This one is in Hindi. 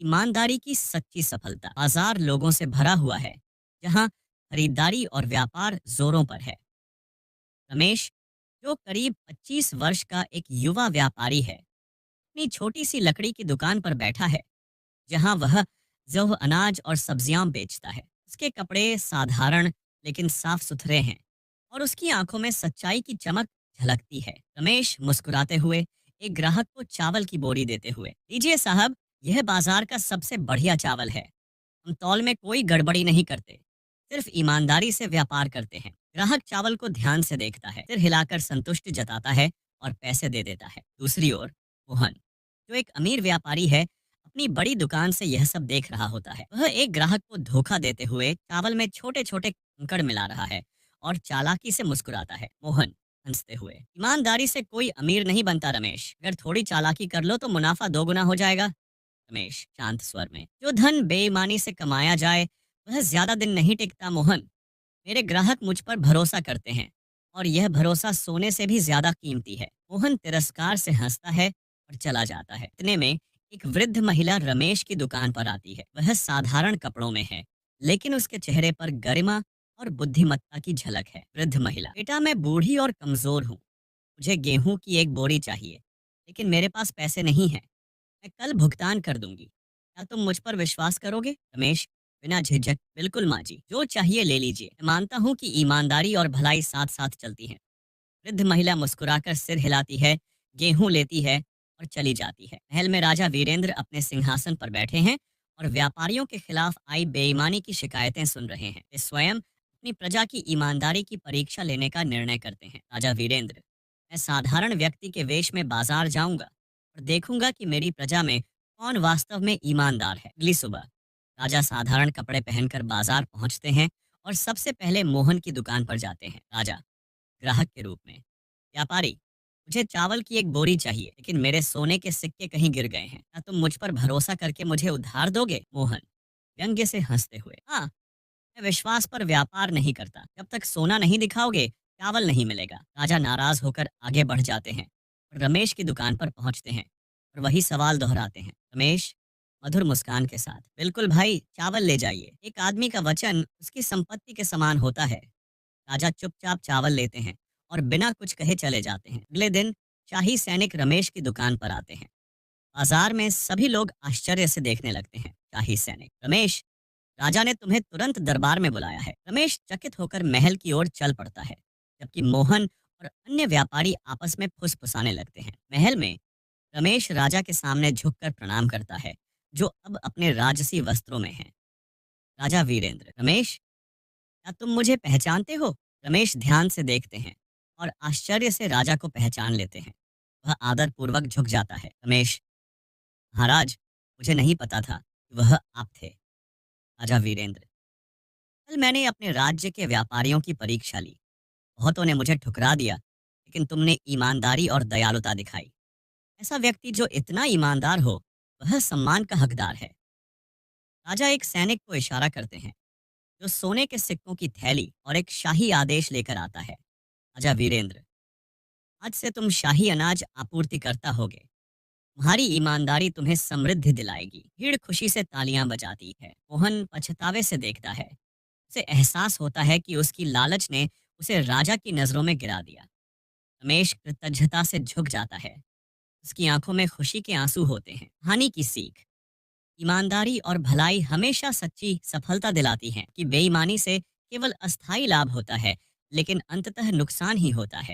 ईमानदारी की सच्ची सफलता। बाजार लोगों से भरा हुआ है, जहां खरीदारी और व्यापार जोरों पर है। रमेश, जो करीब 25 वर्ष का एक युवा व्यापारी है, अपनी छोटी सी लकड़ी की दुकान पर बैठा है, जहां वह जो अनाज और सब्जियां बेचता है। उसके कपड़े साधारण लेकिन साफ सुथरे हैं और उसकी आंखों में सच्चाई की चमक झलकती है। रमेश मुस्कुराते हुए एक ग्राहक को चावल की बोरी देते हुए, लीजिए साहब, यह बाजार का सबसे बढ़िया चावल है। हम तौल में कोई गड़बड़ी नहीं करते, सिर्फ ईमानदारी से व्यापार करते हैं। ग्राहक चावल को ध्यान से देखता है, सिर हिलाकर संतुष्ट जताता है और पैसे दे देता है। दूसरी ओर मोहन, जो एक अमीर व्यापारी है, अपनी बड़ी दुकान से यह सब देख रहा होता है। वह एक ग्राहक को धोखा देते हुए चावल में छोटे छोटे कंकड़ मिला रहा है और चालाकी से मुस्कुराता है। मोहन हंसते हुए, ईमानदारी से कोई अमीर नहीं बनता रमेश, अगर थोड़ी चालाकी कर लो तो मुनाफा दोगुना हो जाएगा। रमेश शांत स्वर में, जो धन बेईमानी से कमाया जाए वह ज्यादा दिन नहीं टिकता मोहन। मेरे ग्राहक मुझ पर भरोसा करते हैं और यह भरोसा सोने से भी ज्यादा कीमती है। मोहन तिरस्कार से हंसता है और चला जाता है। इतने में एक वृद्ध महिला रमेश की दुकान पर आती है। वह साधारण कपड़ों में है, लेकिन उसके चेहरे पर गरिमा और बुद्धिमत्ता की झलक है। वृद्ध महिला, बेटा, मैं बूढ़ी और कमजोर हूँ, मुझे गेहूं की एक बोरी चाहिए, लेकिन मेरे पास पैसे नहीं हैं। मैं कल भुगतान कर दूंगी, क्या तुम मुझ पर विश्वास करोगे? रमेश बिना झिझक, बिल्कुल माँ जी, जो चाहिए ले लीजिए। मैं मानता हूँ कि ईमानदारी और भलाई साथ साथ चलती हैं। वृद्ध महिला मुस्कुराकर सिर हिलाती है, गेहूं लेती है और चली जाती है। महल में राजा वीरेंद्र अपने सिंहासन पर बैठे हैं और व्यापारियों के खिलाफ आई बेईमानी की शिकायतें सुन रहे हैं। वे स्वयं अपनी प्रजा की ईमानदारी की परीक्षा लेने का निर्णय करते हैं। राजा वीरेंद्र, मैं साधारण व्यक्ति के वेश में बाजार जाऊंगा और देखूंगा कि मेरी प्रजा में कौन वास्तव में ईमानदार है। अगली सुबह राजा साधारण कपड़े पहनकर बाजार पहुंचते हैं और सबसे पहले मोहन की दुकान पर जाते हैं। राजा ग्राहक के रूप में, व्यापारी, मुझे चावल की एक बोरी चाहिए, लेकिन मेरे सोने के सिक्के कहीं गिर गए हैं, क्या तुम मुझ पर भरोसा करके मुझे उधार दोगे? मोहन व्यंग्य से हंसते हुए, हाँ, मैं विश्वास पर व्यापार नहीं करता, जब तक सोना नहीं दिखाओगे चावल नहीं मिलेगा। राजा नाराज होकर आगे बढ़ जाते हैं और रमेश की दुकान पर पहुंचते हैं और वही सवाल दोहराते हैं। रमेश मधुर मुस्कान के साथ, बिल्कुल भाई, चावल ले जाइए। एक आदमी का वचन उसकी संपत्ति के समान होता है। राजा चुपचाप चावल लेते हैं और बिना कुछ कहे चले जाते हैं। अगले दिन शाही सैनिक रमेश की दुकान पर आते हैं। बाजार में सभी लोग आश्चर्य से देखने लगते हैं। शाही सैनिक, रमेश, राजा ने तुम्हें तुरंत दरबार में बुलाया है। रमेश चकित होकर महल की ओर चल पड़ता है, जबकि मोहन और अन्य व्यापारी आपस में फुसफुसाने लगते हैं। महल में रमेश राजा के सामने झुककर प्रणाम करता है, जो अब अपने राजसी वस्त्रों में है। राजा वीरेंद्र, रमेश, क्या तुम मुझे पहचानते हो? रमेश ध्यान से देखते हैं और आश्चर्य से राजा को पहचान लेते हैं। वह आदर पूर्वक झुक जाता है। रमेश, महाराज, मुझे नहीं पता था कि वह आप थे। राजा वीरेंद्र, कल मैंने अपने राज्य के व्यापारियों की परीक्षा ली। बहुतों ने मुझे ठुकरा दिया, लेकिन तुमने ईमानदारी और दयालुता दिखाई। ऐसा व्यक्ति जो इतना ईमानदार हो, वह सम्मान का हकदार है। राजा एक सैनिक को इशारा करते हैं, जो सोने के सिक्कों की थैली और एक शाही आदेश लेकर आता है। राजा वीरेंद्र, आज से तुम शाही अनाज आपूर्ति करता होगे। तुम्हारी ईमानदारी तुम्हें समृद्धि दिलाएगी। भीड़ खुशी से तालियां बजाती है। मोहन पछतावे से देखता है। उसे एहसास होता है कि उसकी लालच ने उसे राजा की नजरों में गिरा दिया। रमेश कृतज्ञता से झुक जाता है। उसकी आंखों में खुशी के आंसू होते हैं। कहानी की सीख, ईमानदारी और भलाई हमेशा सच्ची सफलता दिलाती हैं, कि बेईमानी से केवल अस्थाई लाभ होता है, लेकिन अंततः नुकसान ही होता है।